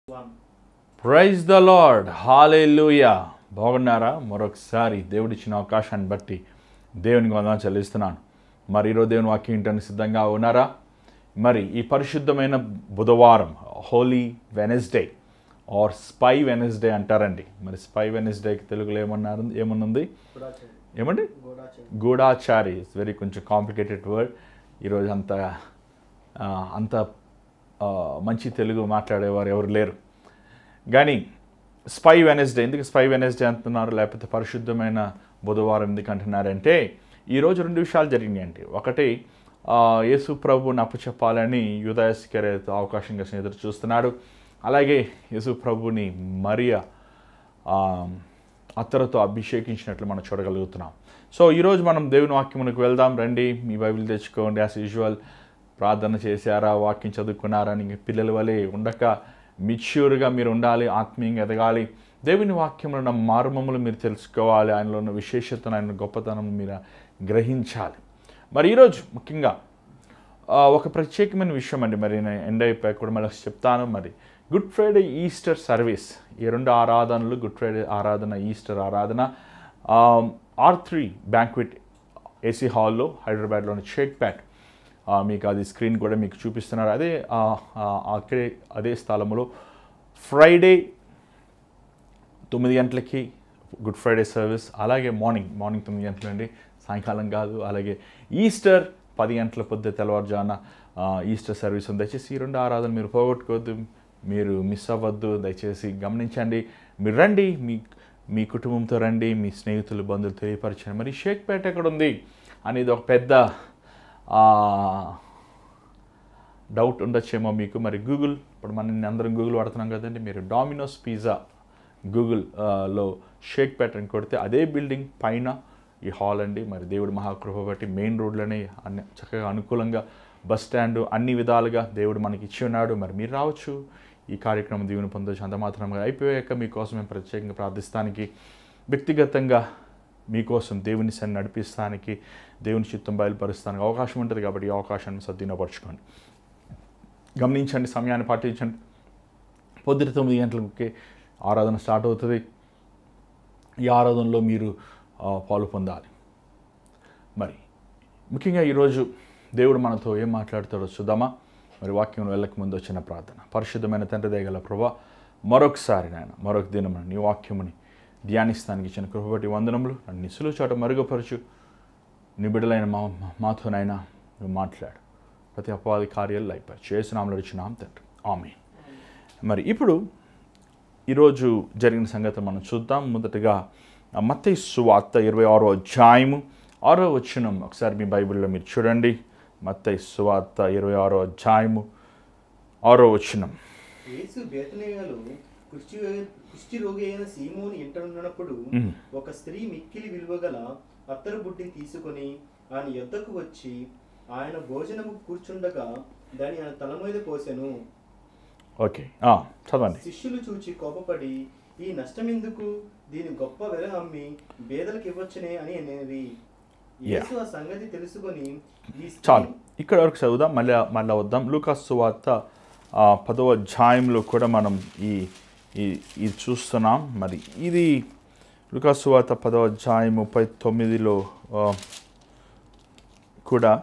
Praise the lord, హల్లెలూయా. బాగున్నారా? మరొకసారి దేవుడిచ్చిన అవకాశాన్ని బట్టి దేవునికి వందనాలు చెల్లిస్తున్నాను. మరి ఈరోజు దేవుని వాక్యం వినడానికి సిద్ధంగా ఉన్నారా? మరి ఈ పరిశుద్ధమైన బుధవారం, holy Wednesday or spy Wednesday అంటారండి. మరి స్పై వెనస్డేకి తెలుగులో ఏమనుంది? ఏమండి? గూఢాచారి. ఇట్స్ వెరీ కొంచెం కాంప్లికేటెడ్ వర్డ్. ఈరోజు అంత మంచి తెలుగు మాట్లాడేవారు ఎవరు లేరు. కానీ స్పై వెనస్డే, ఎందుకు స్పై వెనస్డే అంటున్నారు, లేకపోతే పరిశుద్ధమైన బుధవారం ఎందుకు అంటున్నారంటే ఈరోజు రెండు విషయాలు జరిగినాయండి. ఒకటి, యేసు ప్రభువుని అప్పచెప్పాలని యూదా ఇస్కరియోతు అవకాశం కోసం ఎదురు చూస్తున్నాడు. అలాగే యేసు ప్రభువుని మరియా అత్తరుతో అభిషేకించినట్లు మనం చూడగలుగుతున్నాం. సో ఈరోజు మనం దేవుని వాక్యమునకు వెళ్దాం. రండి, మీ బైబిల్ తెచ్చుకోండి. యాజ్ యూజువల్ ప్రార్థన చేశారా, వాక్యం చదువుకున్నారా అని పిల్లల వలె ఉండక మెచ్యూర్గా మీరు ఉండాలి, ఆత్మీయంగా ఎదగాలి. దేవుని వాక్యంలో ఉన్న మార్మములు మీరు తెలుసుకోవాలి, ఆయనలో ఉన్న విశేషతను, ఆయన గొప్పతనం మీరు గ్రహించాలి. మరి ఈరోజు ముఖ్యంగా ఒక ప్రత్యేకమైన విషయం అండి. మరి నేను ఎండ్ అయిపోయాక కూడా మళ్ళీ చెప్తాను. మరి గుడ్ ఫ్రైడే ఈస్టర్ సర్వీస్, ఈ రెండు ఆరాధనలు, గుడ్ ఫ్రైడే ఆరాధన, ఈస్టర్ ఆరాధన R3 బ్యాంక్వెట్ ఏసీ హాల్లో హైదరాబాద్లోని షేక్పేట్, మీకు అది స్క్రీన్ కూడా మీకు చూపిస్తున్నారు. అదే స్థలంలో ఫ్రైడే 9 గంటలకి గుడ్ ఫ్రైడే సర్వీస్, అలాగే మార్నింగ్ 9 గంటల నుండి, సాయంకాలం కాదు. అలాగే ఈస్టర్ 10 గంటల పొద్దు తెల్లవారుజామున ఈస్టర్ సర్వీస్ ఉంది. దయచేసి ఈ రెండు ఆరాధన మీరు పోగొట్టుకోవద్దు, మీరు మిస్ అవ్వద్దు. దయచేసి గమనించండి. మీరు రండి, మీ కుటుంబంతో రండి, మీ స్నేహితులు, బంధువులు తెలియపరచండి. మరి షేక్పేట ఎక్కడ ఉంది అనేది ఒక పెద్ద డౌట్ ఉండొచ్చేమో మీకు. మరి గూగుల్, ఇప్పుడు అందరం గూగుల్ వాడుతున్నాం కదండి. మీరు డామినోస్ పిజ్జా గూగుల్లో షేక్పేట అని కొడితే అదే బిల్డింగ్ పైన ఈ హాల్ అండి. మరి దేవుడు మహాకృప బట్టి మెయిన్ రోడ్లోనే చక్కగా అనుకూలంగా బస్ స్టాండ్, అన్ని విధాలుగా దేవుడు మనకి ఇచ్చి ఉన్నాడు. మరి మీరు రావచ్చు, ఈ కార్యక్రమం దీవెన పొందవచ్చు. అంత మాత్రంగా అయిపోయాక మీకోసం మేము ప్రత్యేకంగా ప్రార్థిస్తానికి, వ్యక్తిగతంగా మీకోసం దేవుని సన్ని నడిపిస్తానికి, దేవుని చిత్తం బయలుపరుస్తానికి అవకాశం ఉంటుంది. కాబట్టి ఈ అవకాశాన్ని సద్వినియోగపరచుకోండి. గమనించండి, సమయాన్ని పాటించండి. పొద్దుట 9 గంటలకి ఆరాధన స్టార్ట్ అవుతుంది. ఈ ఆరాధనలో మీరు పాలు పొందాలి. మరి ముఖ్యంగా ఈరోజు దేవుడు మనతో ఏం మాట్లాడతాడో చూద్దామా? మరి వాక్యం వెళ్ళక ముందు వచ్చిన ప్రార్థన. పరిశుద్ధమైన తండ్రి దయగల ప్రభువా, మరొకసారి నాయన, మరొక దినమున నీ వాక్యముని ధ్యానిస్తానికి ఇచ్చిన కృప బట్టి వందనములు. నన్ను నీ సులువు చాట మరుగుపరచు. నీ బిడ్డలైన మాతోనైనా నువ్వు మాట్లాడు. ప్రతి అపవాది కార్యాలు అయిపోయి చేసినాములు అడిచినాం తండ్రి, ఆమేన్. మరి ఇప్పుడు ఈరోజు జరిగిన సంగతి మనం చూద్దాం. మొదటగా మత్తయి సువార్త 26వ అధ్యాయము 6వ వచనం ఒకసారి మీ బైబిల్లో మీరు చూడండి. మత్తయి సువార్త 26వ అధ్యాయము 6వ వచనం. యేసు బేతనియలో కుష్టి రోగి అయిన సీమోను ఇంట ఉన్నప్పుడు ఒక స్త్రీ మిక్కిలి విలువగల అత్తరు బుడ్డిని తీసుకొని ఆయన యొద్దకు వచ్చి ఆయన భోజనము కూర్చుండగా దాని ఆయన తల మీద పోసెను. ఓకే, చదవండి. శిష్యులు చూచి కోపపడి, ఈ నష్టమెందుకు, దీని గొప్ప వెల అమ్మి బేదలకు ఇవ్వచ్చునే అని అనేది. యేసు ఆ సంగతి తెలుసుకొని చాలు, ఇక్కడ వరకు చదువుదాం, మళ్ళీ వద్దాం. లూకాసు సువార్త 10వ అధ్యాయంలో కూడా మనం ఇది చూస్తున్నాం. మరి ఇది లూకాసు సువార్త 10వ అధ్యాయం 39లో కూడా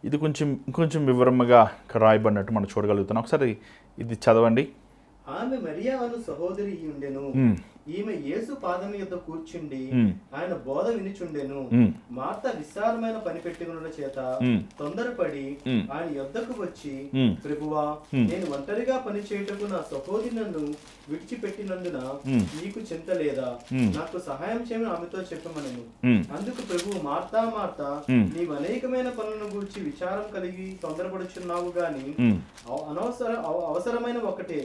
ఇది కొంచెం వివరంగా రాయబడినట్టు మనం చూడగలుగుతున్నాం. ఒకసారి ఇది చదవండి. ఆమె మరియా అను సహోదరి ఉండెను. ఈమె యేసు పాదం యొద్ద కూర్చుండి ఆయన బోధ వినుచుండెను. మార్త విశాలమైన పని పెట్టుకున్న చేత తొందరపడి ఆయన యొద్దకు వచ్చి, ప్రభువా, నేను ఒంటరిగా పని చేయుటకు నా సహోదరి నన్ను విడిచిపెట్టినందున నీకు చింత లేదా? నాకు సహాయం చేయమని ఆమెతో చెప్పమనను. అందుకు ప్రభువు, మార్తా మార్తా, నీవు అనేకమైన పనులను గూర్చి విచారం కలిగి తొందరపడుచున్నావు గాని అవసరమైన ఒకటే,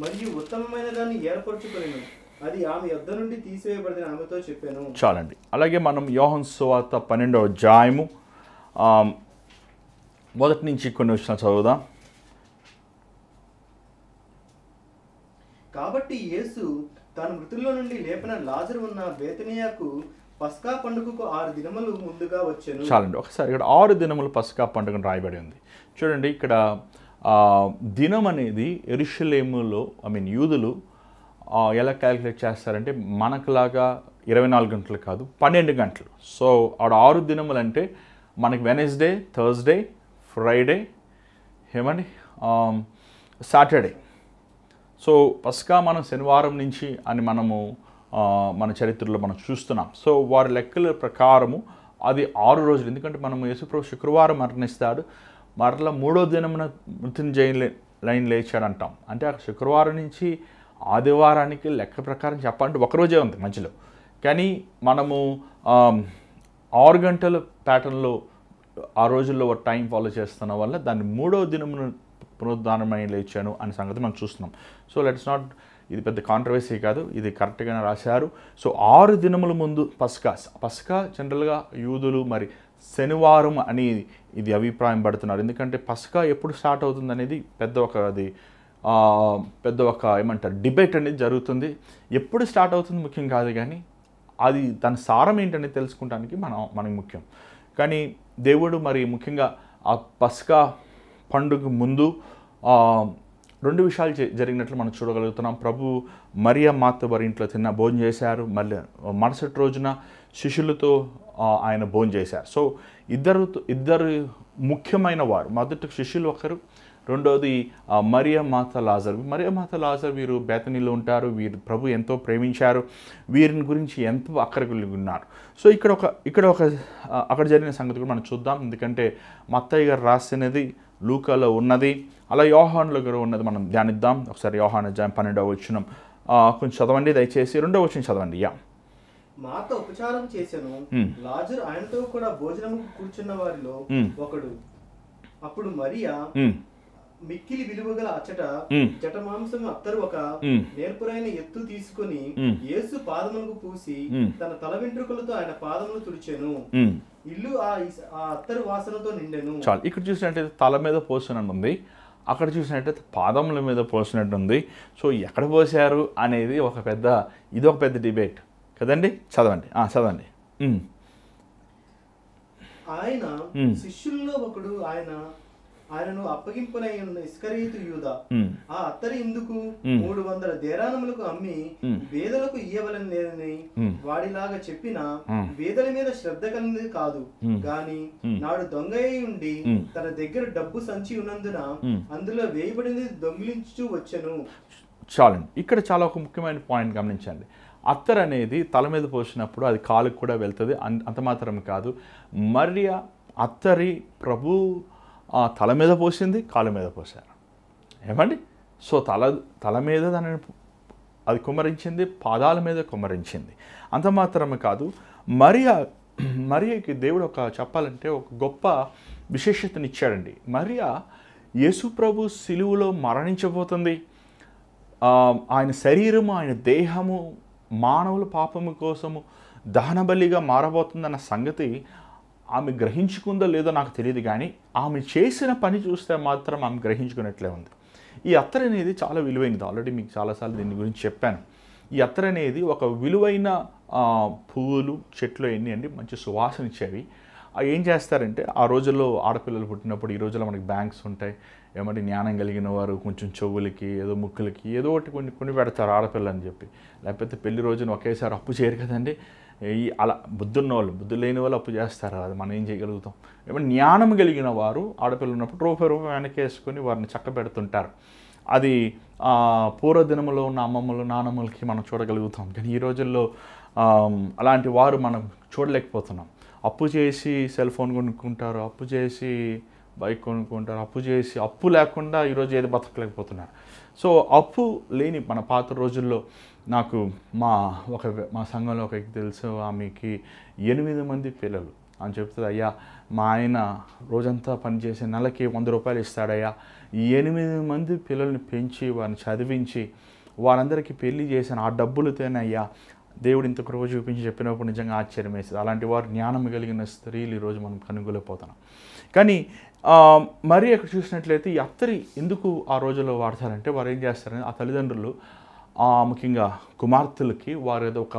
మరియు ఉత్తమమైన దాన్ని ఏర్పరచుకొనెను. అది ఆమె యొద్ద నుండి తీసివేయబడిన ఆమెతో చెప్పాను. చాలండి. అలాగే మనం యోహాను సువార్త 12వ అధ్యాయము మొదటి నుంచి కొన్ని విషయాలు చదువుదాం. కాబట్టి యేసు తాను మృతుల్లో నుండి లేపిన లాజరు ఉన్న బేతనియాకు పస్కా పండుగకు 6 దినములు ముందుగా వచ్చాను. చాలండి. ఒకసారి ఇక్కడ 6 దినములు పస్కా పండుగను రాయబడి ఉంది. చూడండి, ఇక్కడ దినం అనేది యెరూషలేములో యూదులు ఎలా క్యాలిక్యులేట్ చేస్తారంటే మనకులాగా 24 గంటలు కాదు, 12 గంటలు. సో ఆడ 6 దినములు అంటే మనకి Wednesday, Thursday, Friday, Saturday. So పస్కా మనం శనివారం నుంచి అని మనము మన చరిత్రలో మనం చూస్తున్నాం. సో వారి లెక్కల ప్రకారము అది 6 రోజులు. ఎందుకంటే మనం యేసుప్రభు శుక్రవారం మరణిస్తాడు, మరలా 3వ దినమున మృత్యుంజయ లైన్ లేచాడంటాం. అంటే ఆ శుక్రవారం నుంచి ఆదివారానికి లెక్క ప్రకారం చెప్పాలంటే ఒకరోజే ఉంది మధ్యలో. కానీ మనము 6 గంటల ప్యాటర్న్లో ఆ రోజుల్లో టైం ఫాలో చేస్తున్న వల్ల దాన్ని 3వ దినమున పునరుద్ధానమై లేచాను అనే సంగతి మనం చూస్తున్నాం. సో లెట్స్ నాట్, ఇది పెద్ద కాంట్రవర్సీ కాదు, ఇది కరెక్ట్గానే రాశారు. సో 6 దినముల ముందు పస్కా జనరల్గా యూదులు మరి శనివారం అని ఇది అభిప్రాయం పడుతున్నారు. ఎందుకంటే పస్కా ఎప్పుడు స్టార్ట్ అవుతుంది అనేది పెద్ద ఒక ఏమంటారు డిబేట్ అనేది జరుగుతుంది. ఎప్పుడు స్టార్ట్ అవుతుంది ముఖ్యం కాదు, కానీ అది దాని సారం ఏంటనేది తెలుసుకోవడానికి మనకి ముఖ్యం. కానీ దేవుడు మరి ముఖ్యంగా ఆ పస్కా పండుగ ముందు 2 విషయాలు జరిగినట్లు మనం చూడగలుగుతున్నాం. ప్రభు మరియ మాత వారి ఇంట్లో భోజనం చేశారు. మళ్ళీ మరుసటి రోజున శిష్యులతో ఆయన భోజనం చేశారు. సో ఇద్దరు ముఖ్యమైన వారు. మొదటి శిష్యులు ఒకరు, రెండోది మరియ మాత లాజరు. వీరు బేతనీలో ఉంటారు. వీరు ప్రభు ఎంతో ప్రేమించారు. వీరిని గురించి ఎంతో అక్కర కలిగి ఉన్నారు. సో అక్కడ జరిగిన సంగతి కూడా మనం చూద్దాం. ఎందుకంటే మత్తయి గారు రాసినది లూకాలో ఉన్నది, అలా యోహానులో కూడా ఉన్నది. మనం ధ్యానిద్దాం ఒకసారి. యోహాను అధ్యాయం 12వ వచనం కొంచెం చదవండి దయచేసి. 2వ వచనం చదవండి. మాత ఉపచారం చేసెను, లాజరు ఆయనతో కూడా భోజనము కూర్చున్న వారిలో ఒకడు. అప్పుడు మరియా మిక్కిలి విలువగల అచ్చట జటమాంసం అత్తరు ఒక నేర్పురైన ఎత్తు తీసుకుని యేసు పాదములకు పూసి తన తల వెంట్రుకలతో ఆయన పాదములు తుడిచెను. ఇల్లు ఆ అత్తరు వాసనతో నిండెను. చాలు. ఇక్కడ చూసినట్టయితే తల మీద పోసినట్టు ఉంది, అక్కడ చూసినట్టయితే పాదముల మీద పోసినట్టు ఉంది. సో ఎక్కడ పోసారు అనేది ఇది ఒక పెద్ద డిబేట్ కదండి. చదవండి. ఆయన శిష్యుల్లో ఒకడు ఆయనను అప్పగింపునై ఉన్న ఇస్కరియోతు యూదా ఆ అత్తరి ఇందుకు 300 దేనారములకు అమ్మి వేదలకు ఇయ్యవలని లేదని వాడిలాగా చెప్పిన వేదల మీద శ్రద్ధ కలిగినది కాదు గాని నాడు దొంగ అయి ఉండి తన దగ్గర డబ్బు సంచి ఉన్నందున అందులో వేయబడింది దొంగిలించు వచ్చెను. చాలండి. ఇక్కడ చాలా ఒక ముఖ్యమైన పాయింట్ గమనించండి. అత్తర్ అనేది తల మీద పోసినప్పుడు అది కాలుకు కూడా వెళ్తుంది. అంత మాత్రమే కాదు, మరియ అత్తరి ప్రభు తల మీద పోసింది, కాలు మీద పోసారు. సో తల మీద దానిని అది కుమ్మరించింది, పాదాల మీద కుమ్మరించింది. అంత మాత్రమే కాదు, మరియకి దేవుడు చెప్పాలంటే ఒక గొప్ప విశేషతనిచ్చాడండి. మరియ యేసు ప్రభు సిలువలో మరణించబోతుంది. ఆయన శరీరము, ఆయన దేహము మానవుల పాపము కోసము దహనబలిగా మారబోతుందన్న సంగతి ఆమె గ్రహించుకుందో లేదో నాకు తెలియదు, కానీ ఆమె చేసిన పని చూస్తే మాత్రం ఆమె గ్రహించుకున్నట్లే ఉంది. ఈ అత్తర్ అనేది చాలా విలువైనది. ఆల్రెడీ మీకు చాలాసార్లు దీని గురించి చెప్పాను. ఈ అత్తర్ అనేది ఒక విలువైన పువ్వులు, చెట్లు ఎన్ని అండి మంచి సువాసన ఇచ్చేవి. ఏం చేస్తారంటే ఆ రోజుల్లో ఆడపిల్లలు పుట్టినప్పుడు, ఈ రోజుల్లో మనకి బ్యాంక్స్ ఉంటాయి, జ్ఞానం కలిగిన వారు కొంచెం చెవులకి ఏదో ముక్కులకి ఏదో ఒకటి కొన్ని పెడతారు ఆడపిల్ల అని చెప్పి. లేకపోతే పెళ్లి రోజున ఒకేసారి అప్పు చేయరు కదండి. అలా బుద్ధి లేని వాళ్ళు అప్పు చేస్తారు. అది మనం ఏం చేయగలుగుతాం. జ్ఞానం కలిగిన వారు ఆడపిల్ల ఉన్నప్పుడు రూపాయి వెనకేసుకొని వారిని చక్క పెడుతుంటారు. అది పూర్వదినములో ఉన్న అమ్మమ్మలు, నానమ్మలకి మనం చూడగలుగుతాం. కానీ ఈ రోజుల్లో అలాంటి వారు మనం చూడలేకపోతున్నాం. అప్పు చేసి సెల్ ఫోన్ కొనుక్కుంటారు, అప్పు చేసి బైక్ కొనుక్కుంటారు, అప్పు లేకుండా ఈరోజు ఏది బతకలేకపోతున్నారు. సో అప్పు లేని మన పాత రోజుల్లో నాకు మా సంఘంలో ఒక తెలుసు, ఆమెకి 8 మంది పిల్లలు అని చెప్తుంది. అయ్యా మా ఆయన రోజంతా పనిచేసి నెలకి 100 రూపాయలు ఇస్తాడయ్యా, 8 మంది పిల్లల్ని పెంచి వారిని చదివించి వారందరికీ పెళ్లి చేశాను, ఆ డబ్బులతోనే అయ్యా దేవుడు ఇంత కృప చూపించి చెప్పినప్పుడు నిజంగా ఆశ్చర్యం వేస్తుంది. అలాంటి వారు జ్ఞానం కలిగిన స్త్రీలు ఈరోజు మనం కనుగొలేకపోతున్నాం. కానీ మరి అక్కడ చూసినట్లయితే ఈ అత్తరి ఎందుకు ఆ రోజుల్లో వాడతారంటే, వారు ఏం చేస్తారంటే ఆ తల్లిదండ్రులు ముఖ్యంగా కుమార్తెలకి వారు ఏదో ఒక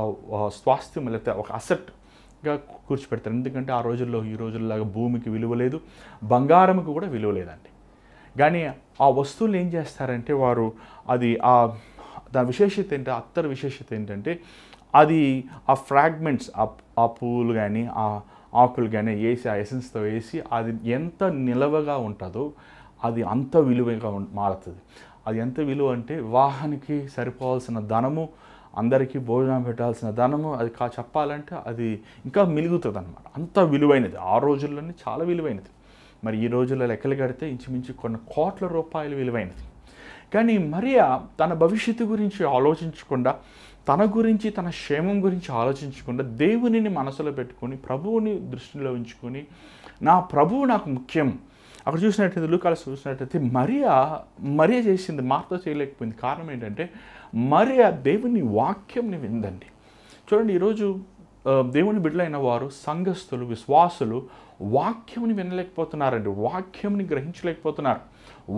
స్వాస్థ్యం లేకపోతే ఒక అసెట్గా కూర్చిపెడతారు. ఎందుకంటే ఆ రోజుల్లో ఈ రోజుల్లాగా భూమికి విలువ లేదు, బంగారంకి కూడా విలువ లేదండి. కానీ ఆ వస్తువులు ఏం చేస్తారంటే వారు అది దాని విశేషత ఏంటి, అత్తరు విశేషత ఏంటంటే అది ఆ ఫ్రాగ్మెంట్స్ ఆ పువ్వులు కానీ ఆ ఆకులు కానీ వేసి ఆ ఎసెన్స్తో వేసి అది ఎంత నిలవగా ఉంటుందో అది అంత విలువగా మారుతుంది. అది ఎంత విలువ అంటే వివాహానికి సరిపోవాల్సిన ధనము, అందరికీ భోజనం పెట్టాల్సిన ధనము అది చెప్పాలంటే అది ఇంకా మిలుగుతుంది అనమాట. అంత విలువైనది. ఆ రోజుల్లోనే చాలా విలువైనది. మరి ఈ రోజుల్లో లెక్కలు కడితే ఇంచుమించు కొన్ని కోట్ల రూపాయలు విలువైనది. కానీ మరియా తన భవిష్యత్తు గురించి ఆలోచించకుండా, తన గురించి తన క్షేమం గురించి ఆలోచించకుండా దేవునిని మనసులో పెట్టుకొని ప్రభువుని దృష్టిలో ఉంచుకొని నా ప్రభువు నాకు ముఖ్యం. అక్కడ చూసినట్టయితే లూకాలో చూసినట్టయితే మరియా చేసింది మార్తా చేయలేకపోయింది. కారణం ఏంటంటే మరియా దేవుని వాక్యంని విందండి. చూడండి, ఈరోజు దేవుని బిడ్డలైన వారు సంఘస్థులు, విశ్వాసులు వాక్యముని వినలేకపోతున్నారండి. వాక్యముని గ్రహించలేకపోతున్నారు.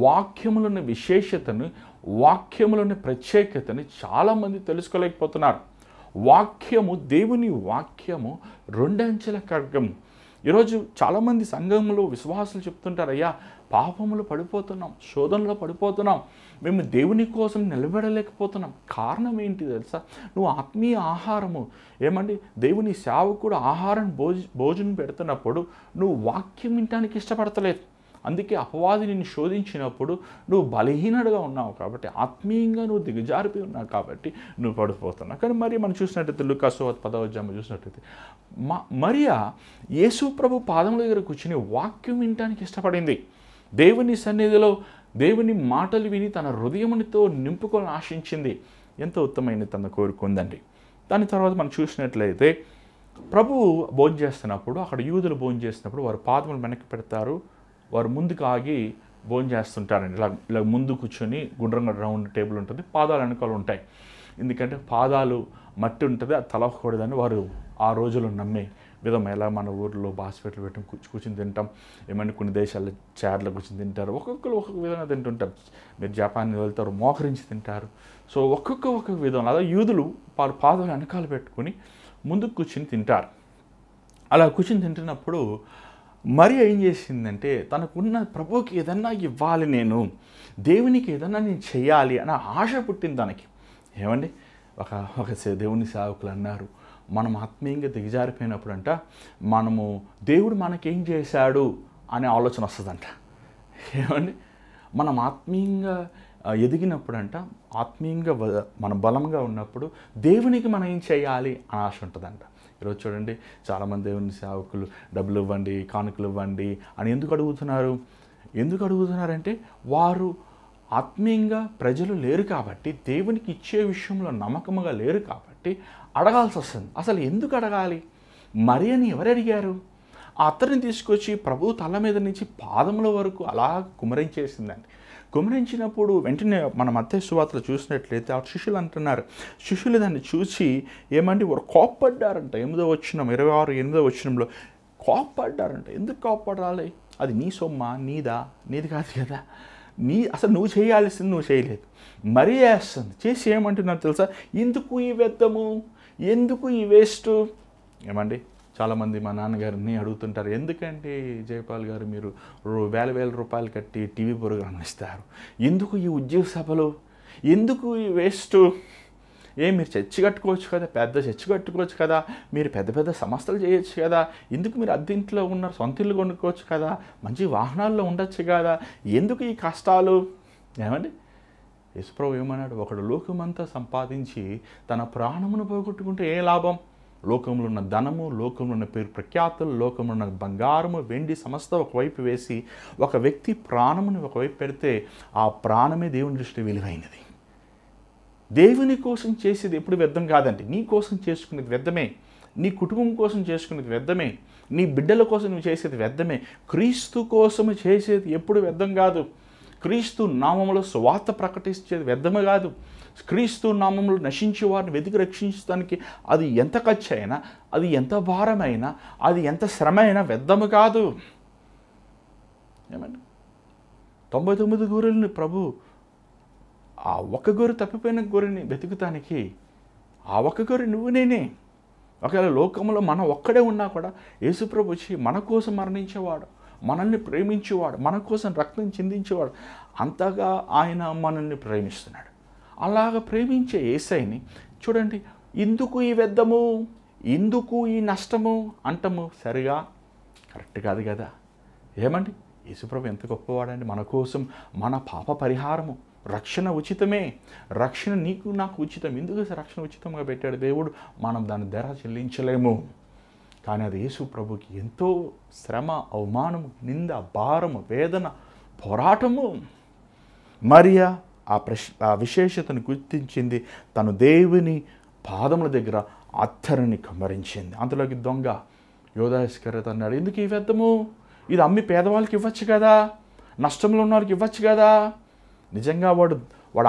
వాక్యములోని విశేషతను, వాక్యములోని ప్రత్యేకతని చాలామంది తెలుసుకోలేకపోతున్నారు. వాక్యము, దేవుని వాక్యము 2 అంచెల ఖడ్గము. ఈరోజు చాలామంది సంఘంలో విశ్వాసులు చెప్తుంటారు, అయ్యా పాపములు పడిపోతున్నాం, శోధనలో పడిపోతున్నాం, మేము దేవుని కోసం నిలబడలేకపోతున్నాం. కారణం ఏంటి తెలుసా? నువ్వు ఆత్మీయ ఆహారము ఏమండి దేవుని సేవకుడు ఆహారం భోజనం పెడుతున్నప్పుడు నువ్వు వాక్యం వినటానికి ఇష్టపడతలేదు. అందుకే అపవాది నిన్ను శోధించినప్పుడు నువ్వు బలహీనుడుగా ఉన్నావు కాబట్టి, ఆత్మీయంగా నువ్వు దిగజారిపోయి ఉన్నావు కాబట్టి నువ్వు పడిపోతున్నావు. కానీ మరి మనం చూసినట్టయితే లూకా సువార్త 10వ అధ్యాయం చూసినట్టయితే మరియా యేసు ప్రభు పాదముల దగ్గర కూర్చుని వాక్యం వినటానికి ఇష్టపడింది. దేవుని సన్నిధిలో దేవుని మాటలు విని తన హృదయమునితో నింపుకొని ఆశించింది. ఎంతో ఉత్తమైన తన కోరుకుందండి. దాని తర్వాత మనం చూసినట్లయితే ప్రభువు భోజనం చేస్తున్నప్పుడు, అక్కడ యూదులు భోజనం చేస్తున్నప్పుడు వారు పాదములు వెనక్కి పెడతారు, వారు ముందుకు ఆగి భోజనం చేస్తుంటారండి. ఇలా ముందు కూర్చొని గుండ్రంగా రౌండ్ టేబుల్ ఉంటుంది, పాదాలు వెనకాల ఉంటాయి. ఎందుకంటే పాదాలు మట్టి ఉంటుంది, అది తలవకూడదని వారు ఆ రోజుల్లో నమ్మే విధం. ఎలా మన ఊర్లో బాస్పెట్లు పెట్టడం కూర్చుని తింటాం, ఏమైనా కొన్ని దేశాల్లో చైర్లో కూర్చొని తింటారు, ఒక్కొక్కరు ఒక్కొక్క విధంగా తింటుంటారు. మీరు జపాన్ వెళ్తారు, మోకరించి తింటారు. సో ఒక్కొక్క విధం. అలా యూదులు వారు పాదాలు వెనకాల పెట్టుకుని ముందుకు కూర్చుని తింటారు. అలా కూర్చుని తింటున్నప్పుడు మరియా ఏం చేసిందంటే తనకున్న ప్రభువుకి ఏదన్నా ఇవ్వాలి, నేను దేవునికి ఏదన్నా నేను చెయ్యాలి అన్న ఆశ పుట్టింది తనకి. ఏమండి, ఒక దేవుని సేవకులు అన్నారు, మనం ఆత్మీయంగా దిగజారిపోయినప్పుడంట దేవుడు మనకేం చేశాడు అనే ఆలోచన వస్తుందంట. ఏమండి, మనం ఆత్మీయంగా ఎదిగినప్పుడంట, ఆత్మీయంగా మనం బలంగా ఉన్నప్పుడు దేవునికి మనం ఏం చేయాలి అని ఆశ ఉంటుందంట. ఈరోజు చూడండి, చాలామంది దేవుని సేవకులు డబ్బులు ఇవ్వండి, కానుకలు ఇవ్వండి అని ఎందుకు అడుగుతున్నారంటే వారు ఆత్మీయంగా ప్రజలు లేరు కాబట్టి, దేవునికి ఇచ్చే విషయంలో నమ్మకముగా లేరు కాబట్టి అడగాల్సి వస్తుంది. అసలు ఎందుకు అడగాలి? మరియని ఎవరు అడిగారు? ఆ అత్తరిని తీసుకొచ్చి ప్రభు తల మీద నుంచి పాదముల వరకు అలా కుమరించేసిందండి. కుమరించినప్పుడు వెంటనే మనం మత్తయి సువార్తలో చూసినట్లయితే ఆ శిష్యులు అంటున్నారు, శిష్యులు దాన్ని చూసి ఏమంటే వారు కోప్పడ్డారంట. 26 వచనంలో కోప్పడ్డారంట. ఎందుకు కోప్పడాలి? అది నీ సొమ్మ, నీది కాదు కదా, అసలు నువ్వు చేయాల్సింది నువ్వు చేయలేదు, మరీ వేస్తుంది. చేసి ఏమంటున్నారు తెలుసా? ఎందుకు ఈ వ్యర్థము, ఎందుకు ఈ వేస్ట్? ఏమండి, చాలామంది మా నాన్నగారిని అడుగుతుంటారు, ఎందుకంటే జయపాల్ గారు మీరు వేల రూపాయలు కట్టి టీవీ ప్రోగ్రాం ఇస్తారు, ఎందుకు ఈ ఉద్యోగ సభలు, ఎందుకు ఈ వేస్ట్? మీరు చర్చి కట్టుకోవచ్చు కదా, పెద్ద చర్చి కట్టుకోవచ్చు కదా, మీరు పెద్ద సంస్థలు చేయొచ్చు కదా, ఎందుకు మీరు అద్దెంట్లో ఉన్నారు, సొంత ఇల్లు కొనుక్కోవచ్చు కదా, మంచి వాహనాల్లో ఉండొచ్చు కదా, ఎందుకు ఈ కష్టాలు? ఏమండి, యేసుప్రభు ఏమన్నాడు? ఒకడు లోకమంతా సంపాదించి తన ప్రాణమును పోగొట్టుకుంటే ఏ లాభం? లోకంలో ఉన్న ధనము, లోకంలో ఉన్న పేరు ప్రఖ్యాతులు, లోకంలో ఉన్న బంగారము, వెండి సమస్త ఒకవైపు వేసి ఒక వ్యక్తి ప్రాణముని ఒకవైపు పెడితే ఆ ప్రాణమే దేవుని దృష్టి విలువైనది. దేవుని కోసం చేసేది ఎప్పుడు వ్యర్థం కాదండి. నీ కోసం చేసుకునేది వ్యర్థమే, నీ కుటుంబం కోసం చేసుకునేది వ్యర్థమే, నీ బిడ్డల కోసం నువ్వు చేసేది వ్యర్థమే. క్రీస్తు కోసం చేసేది ఎప్పుడు వ్యర్థం కాదు. క్రీస్తు నామములో సువార్త ప్రకటించేది వ్యర్థమే కాదు. క్రీస్తు నామములో నశించే వారిని వెతికి రక్షించడానికి అది ఎంత ఖర్చు అయినా, అది ఎంత భారమైనా, అది ఎంత శ్రమ అయినా వ్యర్థము కాదు. ఏమండి, 99 గొర్రెలను ప్రభు ఆ ఒక్క గొర్రె తప్పిపోయిన గొర్రెని వెతుకుతానికి ఆ ఒక్క గొర్రె నువ్వు నేనే. ఒకవేళ లోకంలో మనం ఒక్కడే ఉన్నా కూడా యేసుప్రభు వచ్చి మన కోసం మరణించేవాడు, మనల్ని ప్రేమించేవాడు, మన కోసం రక్తం చిందించేవాడు, అంతగా ఆయన మనల్ని ప్రేమిస్తున్నాడు. అలాగ ప్రేమించే యేసయ్యని చూడండి, ఇందుకు ఈ వ్యర్థము, ఇందుకు ఈ నష్టము అంటము సరిగా కరెక్ట్ కాదు కదా. ఏమండి, యేసుప్రభు ఎంత గొప్పవాడండి. మన కోసం మన పాప పరిహారము, రక్షణ ఉచితమే. రక్షణ నీకు నాకు ఉచితం. ఎందుకు రక్షణ ఉచితంగా పెట్టాడు దేవుడు? మనం దాని ధర చెల్లించలేము. కానీ అది యేసు ప్రభుకి ఎంతో శ్రమ, అవమానము, నింద, భారము, వేదన, పోరాటము. మరియా ఆ విశేషతను గుర్తించింది. తను దేవుని పాదముల దగ్గర అత్తరుని కమ్మరించింది. అందులోకి దొంగ యూదా ఇస్కరియోతు అన్నాడు, ఎందుకు ఈ వ్యర్థము? ఇది అమ్మి పేదవాళ్ళకి ఇవ్వచ్చు కదా, నష్టంలో ఉన్న వాళ్ళకి ఇవ్వచ్చు కదా. నిజంగా వాడు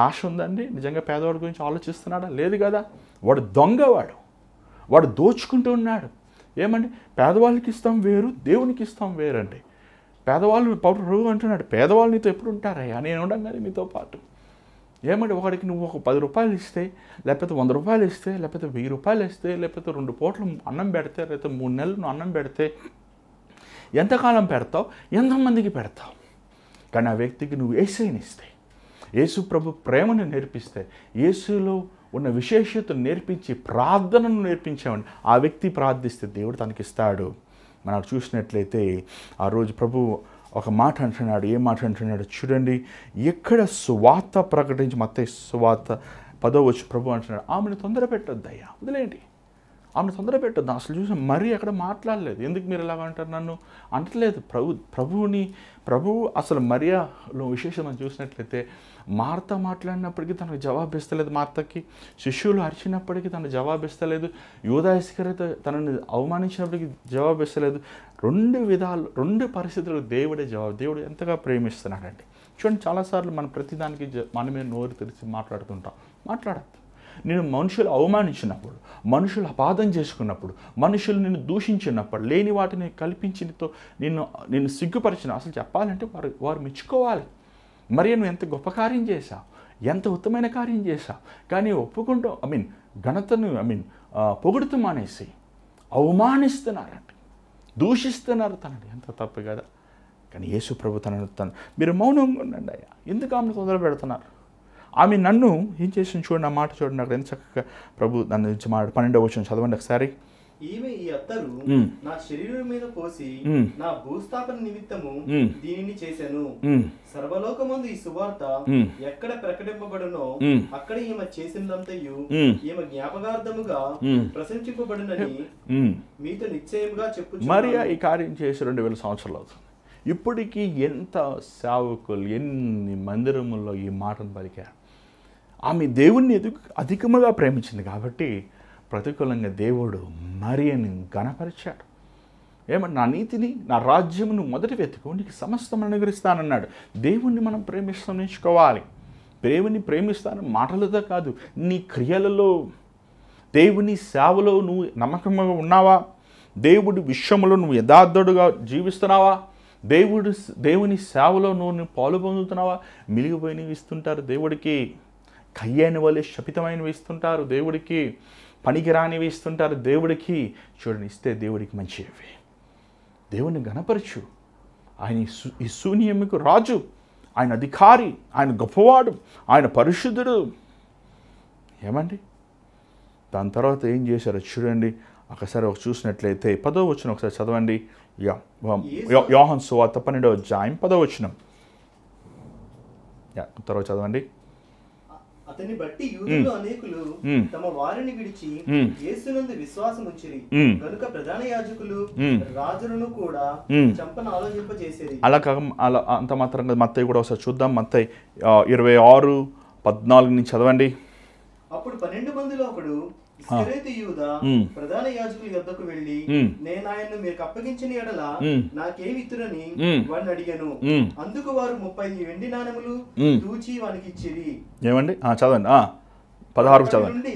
ఆశ ఉందండి? నిజంగా పేదవాడి గురించి ఆలోచిస్తున్నాడా? లేదు కదా. వాడు దొంగవాడు, వాడు దోచుకుంటూ ఉన్నాడు. ఏమండి, పేదవాళ్ళకి ఇస్తాం వేరు, దేవునికి ఇస్తాం వేరండి. పేదవాళ్ళు ప్రభు అంటున్నాడు, పేదవాళ్ళు నీతో ఎప్పుడు ఉంటారయ్యా, నేను ఉండగానే మీతో పాటు. ఏమంటే ఒకడికి నువ్వు ఒక 10 రూపాయలు ఇస్తే, లేకపోతే 100 రూపాయలు ఇస్తే, లేకపోతే 1000 రూపాయలు ఇస్తే, లేకపోతే 2 పూటలు అన్నం పెడితే, లేకపోతే 3 నెలలు నువ్వు అన్నం పెడితే ఎంతకాలం పెడతావు, ఎంతమందికి పెడతావు? కానీ ఆ వ్యక్తికి నువ్వు యేసయ్యని ఇస్తే, యేసు ప్రభు ప్రేమను నేర్పిస్తే, యేసులో ఉన్న విశేషతను నేర్పించి ప్రార్థనను నేర్పించామని ఆ వ్యక్తి ప్రార్థిస్తే దేవుడు తనకిస్తాడు. మనం చూసినట్లయితే ఆ రోజు ప్రభు ఒక మాట అంటున్నాడు. ఏ మాట అంటున్నాడు చూడండి. ఎక్కడ సువార్త ప్రకటించి, మత్తయి సువార్త 10వ వచనం ప్రభు అంటున్నాడు, ఆమెను తొందర పెట్టొద్దయ్యా, వదిలేండి, ఆమెను తొందర పెట్టొద్దు. అసలు చూసాం మరి అక్కడ మాట్లాడలేదు. ఎందుకు మీరు ఎలాగ అంటారు నన్ను అంటలేదు. ప్రభువు అసలు మరియాలో విశేషం మనం చూసినట్లయితే, మార్త మాట్లాడినప్పటికీ తనకు జవాబు ఇస్తలేదు, మార్తకి శిష్యులు అరిచినప్పటికీ తను జవాబు ఇస్తలేదు, యూదా ఇస్కరియోతు తనని అవమానించినప్పటికీ జవాబు ఇస్తలేదు. 2 పరిస్థితులకు దేవుడు ఎంతగా ప్రేమిస్తున్నాడండి. చూడండి, చాలాసార్లు మనం ప్రతిదానికి మనమే నోరు తెరిచి మాట్లాడుతుంటాం. మాట్లాడద్దు. నేను మనుషులు అవమానించినప్పుడు, మనుషులు అపార్థం చేసుకున్నప్పుడు, మనుషులు నిన్ను దూషించినప్పుడు, లేని వాటిని కల్పించినతో నిన్ను సిగ్గుపరిచిన, అసలు చెప్పాలంటే వారు మెచ్చుకోవాలి. మరి నువ్వు ఎంత గొప్ప కార్యం చేశావు, ఎంత ఉత్తమైన కార్యం చేశావు. కానీ ఒప్పుకుంటూ ఘనతను పొగుడుతూ మానేసి అవమానిస్తున్నారండి, దూషిస్తున్నారు తనని. ఎంత తప్పు కదా. కానీ యేసు ప్రభు తను మీరు మౌనంగా ఉండండి అయ్యా, ఎందుకు ఆమెను తొందర పెడుతున్నారు? ఆమె నన్ను ఏం చేసింది చూడండి, ఆ మాట చూడండి. అక్కడ ఎంత చక్కగా ప్రభు దాని నుంచి 12వ వచనం చదవండి ఒకసారి. ఈమె ఈ అత్తరు నా శరీరం మీద పోసి నా భూస్థాపన నిమిత్తము దీనిని చేశాను. సర్వలోకమందు ఈ సువార్త ఎక్కడ ప్రకటింపబడునో అక్కడ ఈమె చేసినంతయు ఈమె జ్ఞాపకార్థముగా ప్రశంసింపబడునని మీతో నిశ్చయంగా చెప్పు. మరియా ఈ కార్యం చేసి 2000 సంవత్సరాలు అవుతుంది. ఇప్పటికీ ఎంత సేవకులు, ఎన్ని మందిరముల్లో ఈ మాటను పలికారు. ఆమె దేవుణ్ణి అధికముగా ప్రేమించింది కాబట్టి ప్రతికూలంగా దేవుడు మరియని ఘనపరిచాడు. ఏమన్నా, నా నీతిని, నా రాజ్యమును మొదటి వెతుకు, నీకు సమస్తం అనుగ్రహిస్తానన్నాడు. దేవుణ్ణి మనం ప్రేమిస్తాం నేర్చుకోవాలి. దేవుని ప్రేమిస్తాను మాటలతో కాదు, నీ క్రియలలో, దేవుని సేవలో నువ్వు నమ్మకంగా ఉన్నావా? దేవుడి విషయంలో నువ్వు యథార్థుడుగా జీవిస్తున్నావా? దేవుని సేవలో నువ్వు పాలు పొందుతున్నావా? మిలిగిపోయినవి ఇస్తుంటారు దేవుడికి, కయ్యని వలె శపితమైనవి ఇస్తుంటారు దేవుడికి, పనికిరానివి ఇస్తుంటారు దేవుడికి. చూడండి, ఇస్తే దేవుడికి మంచివి. దేవుని గణపరచు. ఆయన ఈ శూన్యముకు రాజు, ఆయన అధికారి, ఆయన గొప్పవాడు, ఆయన పరిశుద్ధుడు. ఏమండి, దాని తర్వాత ఏం చేశారో చూడండి. ఒకసారి చూసినట్లయితే 10వ వచనం ఒకసారి చదవండి. యోహాను సువార్త 12వ అధ్యాయం 10వ వచనం తర్వాత చదవండి. అతన్ని బట్టి యూదులు అనేకులు తమ వారిని విడిచి యేసునందు విశ్వాసం ఉంచిరి కనుక ప్రధాన యాజకులు రాజులను కూడా చంపన ఆలోచింపజేసేది. అలా అంత మాత్రంగా మత్తయి కూడా ఒకసారి చూద్దాం. మత్తయి 26:14 నుంచి చదవండి. అప్పుడు 12 మందిలో ఒకడు ఇస్కరియోతు యూదా ప్రధాన యాజకుల యొద్దకు వెళ్ళి, నేను ఆయన్ను మీకు అప్పగించిన ఎడల నాకేమి ఇత్తురని వాడిని అడిగాను. అందుకు వారు 30 వెండి నాణెములు తూచి వానికి ఇచ్చిరి. ఏమండి, చదవండి. 16 చదవండి.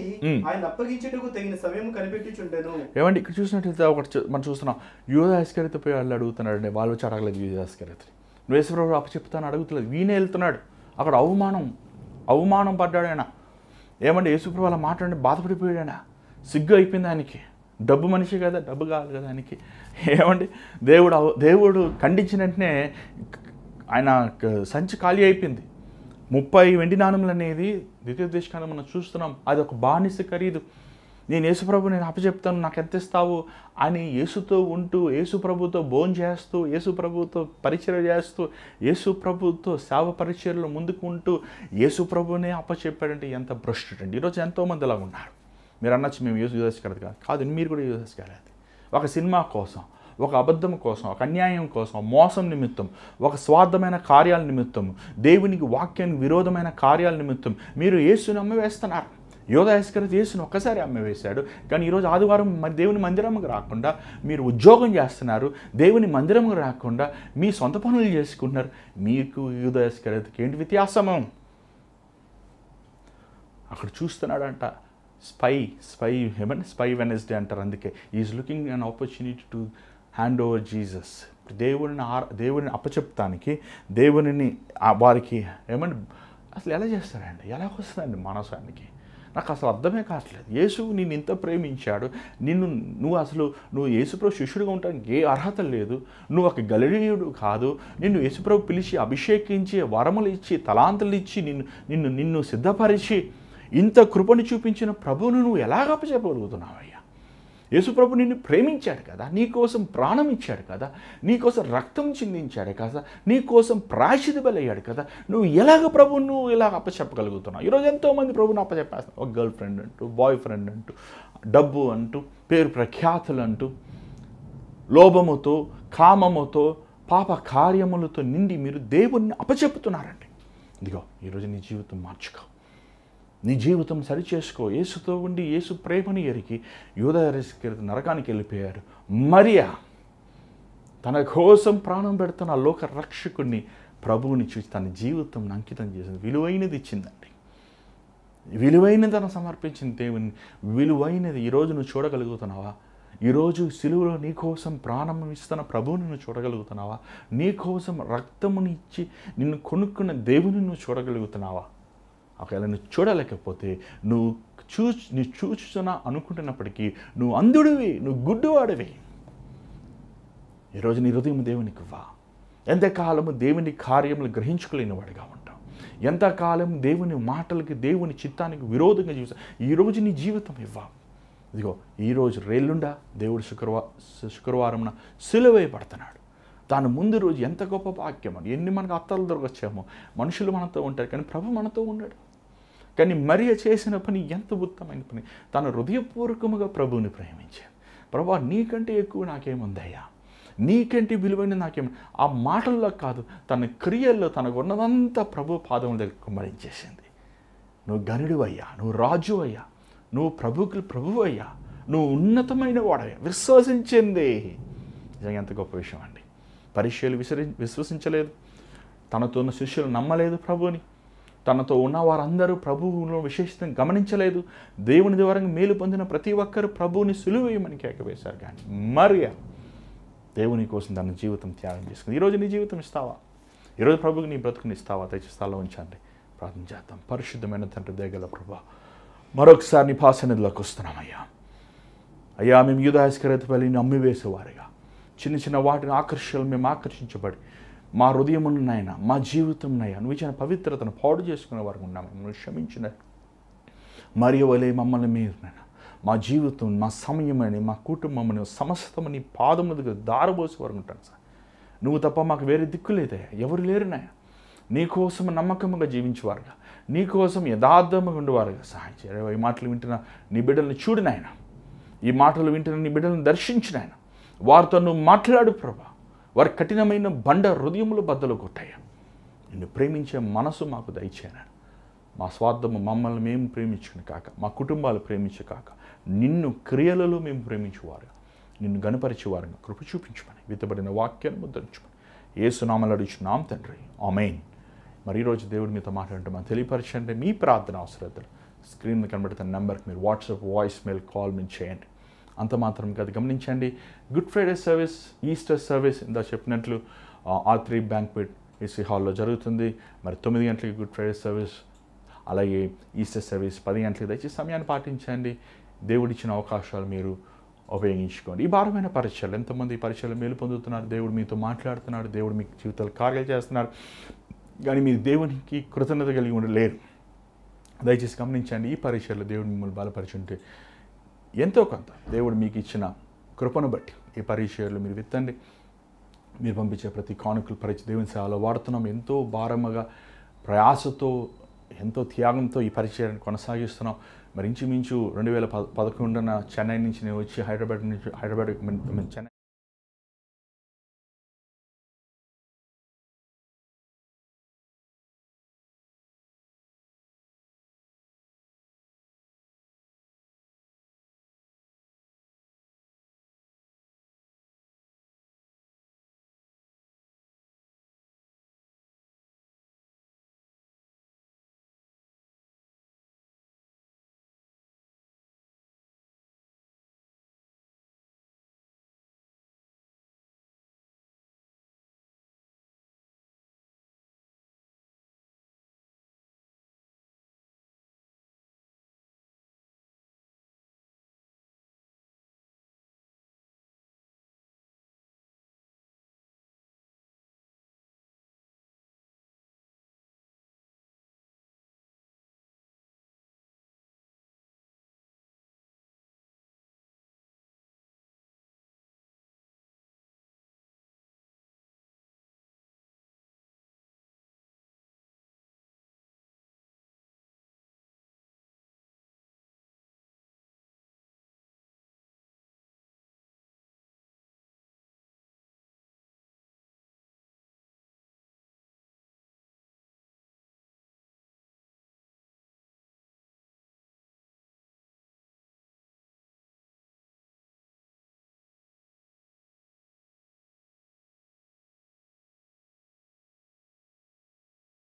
ఆయన అప్పగించుటకు తగిన సమయం కనిపెట్టుచుండెను. ఏమండి, ఇక్కడ చూసినట్లయితే ఒకటి మనం చూస్తున్నాం. యూదా ఇస్కరియోతు పోయి వాళ్ళు అడుగుతున్నాడు, వాళ్ళు వచ్చి అడగలేదు యూదా ఇస్కరియోతు. నువ్వు యేసుప్రభువు అప్పచెప్తాను అడుగుతలేదు, వీనే వెళ్తున్నాడు. అక్కడ అవమానం పడ్డాడు ఆయన. ఏమంటే యేసుప్రభువు అలా మాట్లాడి బాధపడిపోయాడు ఆయన, సిగ్గు అయిపోయింది ఆయనకి. డబ్బు మనిషి కదా, డబ్బు కావాలి కదా ఆయనకి. ఏమండి, దేవుడు ఖండించిన వెంటనే ఆయన సంచి ఖాళీ అయిపోయింది. 30 వెండి నాణములు అనేది ద్వితీయోపదేశకాండం మనం చూస్తున్నాం. అది ఒక బానిస ఖరీదు. నేను యేసుప్రభు నేను అప్పచెప్తాను, నాకు ఎంత ఇస్తావు అని యేసుతో ఉంటూ, యేసుప్రభుతో భోజనం చేస్తూ, యేసుప్రభుతో పరిచర్య చేస్తూ, యేసుప్రభుతో సేవ పరిచర్యలో ముందుకు ఉంటూ యేసుప్రభునే అప్పచెప్పాడంటే ఎంత భ్రష్టుడండి. ఈరోజు ఎంతోమంది అలా ఉన్నారు. మీరు అనొచ్చు మేము యూదాస్ కాదు, మీరు కూడా యూదాస్ కాలేదు. ఒక సినిమా కోసం, ఒక అబద్ధం కోసం, ఒక అన్యాయం కోసం, మోసం నిమిత్తం, ఒక స్వార్థమైన కార్యాల నిమిత్తం, దేవునికి వాక్యానికి విరోధమైన కార్యాల నిమిత్తం మీరు యేసుని అమ్మవేస్తున్నారు. యోధా ఇస్కరియోతు యేసుని ఒక్కసారి అమ్మవేశాడు. కానీ ఈరోజు ఆదివారం దేవుని మందిరంకి రాకుండా మీరు ఉద్యోగం చేస్తున్నారు, దేవుని మందిరంకి రాకుండా మీ సొంత పనులు చేసుకుంటున్నారు. మీకు యోధా ఇస్కరియోతుకి ఏంటి వ్యత్యాసము? అక్కడ చూస్తున్నాడంట, స్పై వెనస్డే అంటారు. అందుకే is looking an opportunity to hand over Jesus. దేవుని అప్పచెప్తానికి, దేవునిని వారికి అసలు ఎలా చేస్తారండి? ఎలా వస్తుందండి మనసానికి? నాకు అసలు అర్థమే కావట్లేదు. యేసు నిన్ను ఇంత ప్రేమించాడు, నువ్వు యేసుప్రభు శిష్యుడిగా ఉండడానికి ఏ అర్హత లేదు, నువ్వు ఒక గలిలయుడు కాదు, నిన్ను యేసుప్రభు పిలిచి అభిషేకించి వరములు ఇచ్చి తలాంతులు ఇచ్చి నిన్ను సిద్ధపరిచి ఇంత కృపను చూపించిన ప్రభువును నువ్వు ఎలాగ అప్పచెప్పగలుగుతున్నావయ్యా? యేసుప్రభు నిన్ను ప్రేమించాడు కదా, నీకోసం ప్రాణం ఇచ్చాడు కదా, నీకోసం రక్తం చిందించాడు కదా, నీకోసం ప్రాయశ్చిత్త బలయ్యాడు కదా, నువ్వు ప్రభువును ఇలాగ అప్పచెప్పగలుగుతున్నావు? ఈరోజు ఎంతోమంది ప్రభువును అప్పచెప్పేస్తున్నారు. ఒక గర్ల్ ఫ్రెండ్ అంటూ, బాయ్ ఫ్రెండ్ అంటూ, డబ్బు అంటూ, పేరు ప్రఖ్యాతులు అంటూ, లోభముతో, కామముతో, పాప కార్యములతో నిండి మీరు దేవుణ్ణి అప్పచెప్పుతున్నారండి. ఇదిగో ఈరోజు నీ జీవితం మార్చుకో, నీ జీవితం సరిచేసుకో. యేసుతో ఉండి యేసు ప్రేమని ఎరిగి యోధా ఇస్కరియోతు నరకానికి వెళ్ళిపోయారు. మరియా తన కోసం ప్రాణం పెడుతున్న లోక రక్షకుడిని, ప్రభువుని చూసి తన జీవితం అంకితం చేసింది. విలువైనది ఇచ్చిందండి, విలువైనది తను సమర్పించింది దేవుని. విలువైనది ఈరోజు నువ్వు చూడగలుగుతున్నావా? ఈరోజు సిలువలో నీకోసం ప్రాణం ఇస్తున్న ప్రభువుని నువ్వు చూడగలుగుతున్నావా? నీకోసం రక్తముని ఇచ్చి నిన్ను కొనుక్కున్న దేవుని నువ్వు చూడగలుగుతున్నావా? ఒకవేళ నువ్వు చూడలేకపోతే నువ్వు చూచుతున్నా అనుకుంటున్నప్పటికీ నువ్వు అంధుడివి, నువ్వు గుడ్డివాడివి. ఈరోజు నీ హృదయం దేవునికి ఇవ్వా. ఎంతకాలము దేవుని కార్యములు గ్రహించుకోలేని వాడిగా ఉంటావు, ఎంతకాలం దేవుని మాటలకి, దేవుని చిత్తానికి విరోధంగా జీవిస్తావు. ఈరోజు నీ జీవితం ఇవ్వా. ఇదిగో ఈరోజు రేళ్ళుండా దేవుడు శుక్రవారంన సిలువేయబడుతున్నాడు. దాని ముందు రోజు ఎంత గొప్ప భాగ్యం అని. ఎన్ని మనకు అత్తలు దొరకొచ్చామో, మనుషులు మనతో ఉంటారు కానీ ప్రభు మనతో ఉన్నాడు. కానీ మరియ చేసిన పని ఎంత ఉత్తమైన పని. తను హృదయపూర్వకముగా ప్రభువుని ప్రేమించాడు. ప్రభా నీకంటే ఎక్కువ నాకేముందయ్యా, నీకంటే విలువైన నాకేముంది. ఆ మాటల్లో కాదు, తన క్రియల్లో తనకు ఉన్నదంతా ప్రభు పాదముల దగ్గర కుమ్మరించేసింది. నువ్వు గనుడు అయ్యా, నువ్వు రాజు అయ్యా, నువ్వు ప్రభువు అయ్యా, నువ్వు ఉన్నతమైన వాడయ్యా. విశ్వసించింది. నిజంగా ఎంత గొప్ప విషయం అండి. పరిచయులు విశ్వసించలేదు, తనతో ఉన్న శిష్యులు నమ్మలేదు ప్రభువుని, తనతో ఉన్న వారందరూ ప్రభువులో విశేషతను గమనించలేదు. దేవుని ద్వారా మేలు పొందిన ప్రతి ఒక్కరు ప్రభువుని సిలువేయమని కేకవేశారు. కానీ మరియ దేవుని కోసం తన జీవితం త్యాగం చేసుకుంది. ఈరోజు నీ జీవితం ఇస్తావా? ఈరోజు ప్రభువుకి నీ బ్రతుకుని ఇస్తావా? తెచ్చిస్తాలో ఉంచండి. ప్రార్థన చేద్దాం. పరిశుద్ధమైన తండ్రి దయగల ప్రభువా, మరొకసారి నీ పాసన్నిధిలోకి వస్తున్నామయ్యా. అయ్యా, మేము యూదా ఇస్కరియోతు వలె అమ్మివేసేవారుగా చిన్న చిన్న వాటిని ఆకర్షణలు మేము ఆకర్షించబడి మా హృదయమునైనా మా జీవితంనైనా నువ్వు ఇచ్చిన పవిత్రతను పాడు చేసుకునే వారు ఉన్నాము. నువ్వు క్షమించిన మరియ వలె మమ్మల్ని మీరునైనా మా జీవితం, మా సమయమని, మా కుటుంబమని, సమస్తమని పాదముల దగ్గర దారబోసే వారు ఉంటాను సార్. నువ్వు తప్ప మాకు వేరే దిక్కు లేదయ్యా, ఎవరు లేరునాయా. నీకోసం నమ్మకముగా జీవించేవారుగా, నీకోసం యథార్థముగా ఉండేవారుగా సహాయం చేయాలి. ఈ మాటలు వింటున్న నీ బిడ్డలను చూడినాయన, ఈ మాటలు వింటున్న నీ బిడ్డలను దర్శించినాయన, వారితో నువ్వు మాట్లాడు ప్రభా. వారి కఠినమైన బండ హృదయములు బద్దలు కొట్టాయా. నిన్ను ప్రేమించే మనసు మాకు దయచేయను. మా స్వార్థము మమ్మల్ని మేము ప్రేమించుకుని కాక, మా కుటుంబాలు ప్రేమించకాక, నిన్ను క్రియలలో మేము ప్రేమించేవారు, నిన్ను గణపరిచేవారుగా కృప చూపించమని, విత్తబడిన వాక్యాన్ని ముద్రించమని యేసునామములో అడుగుచున్నాం తండ్రి, ఆమేన్. మరి ఈరోజు దేవుడు మీతో మాట్లాడుతూ మనం తెలియపరచండి. మీ ప్రార్థన అవసరతలు స్క్రీన్ మీద కనబడుతున్న నెంబర్కి మీరు వాట్సాప్, వాయిస్ మెయిల్, కాల్ మీద చేయండి. అంత మాత్రం కాదు, గమనించండి. Good Friday service, Easter service ఇందా చెప్పినట్లు R3 బ్యాంక్వెట్ ఏసీ హాల్లో జరుగుతుంది. మరి 9 గంటలకి గుడ్ ఫ్రైడే సర్వీస్, అలాగే ఈస్టర్ సర్వీస్ 10 గంటలకి. దయచేసి సమయాన్ని పాటించండి. దేవుడిచ్చిన అవకాశాలు మీరు ఉపయోగించుకోండి. ఈ భారమైన పరిచయాలు ఎంతమంది ఈ పరిచయాలు మేలు పొందుతున్నారు, దేవుడు మీతో మాట్లాడుతున్నాడు, దేవుడు మీ జీవితాలు కార్యాలు చేస్తున్నారు, కానీ మీరు దేవునికి కృతజ్ఞత కలిగి ఉండలేరు. దయచేసి గమనించండి, ఈ పరిచయాలు దేవుడు మిమ్మల్ని బలపరిచుంటే ఎంతో కొంత దేవుడు మీకు ఇచ్చిన కృపను బట్టి ఈ పరిచయాలు మీరు విత్తండి. మీరు పంపించే ప్రతి కానుకలు దేవుని సేవలో వాడుతున్నాం. ఎంతో భారముగా ప్రయాసతో ఎంతో త్యాగంతో ఈ పరిచయాన్ని కొనసాగిస్తున్నాం. మరి ఇంచుమించు 2011 చెన్నై నుంచి నేను వచ్చి హైదరాబాద్ చెన్నై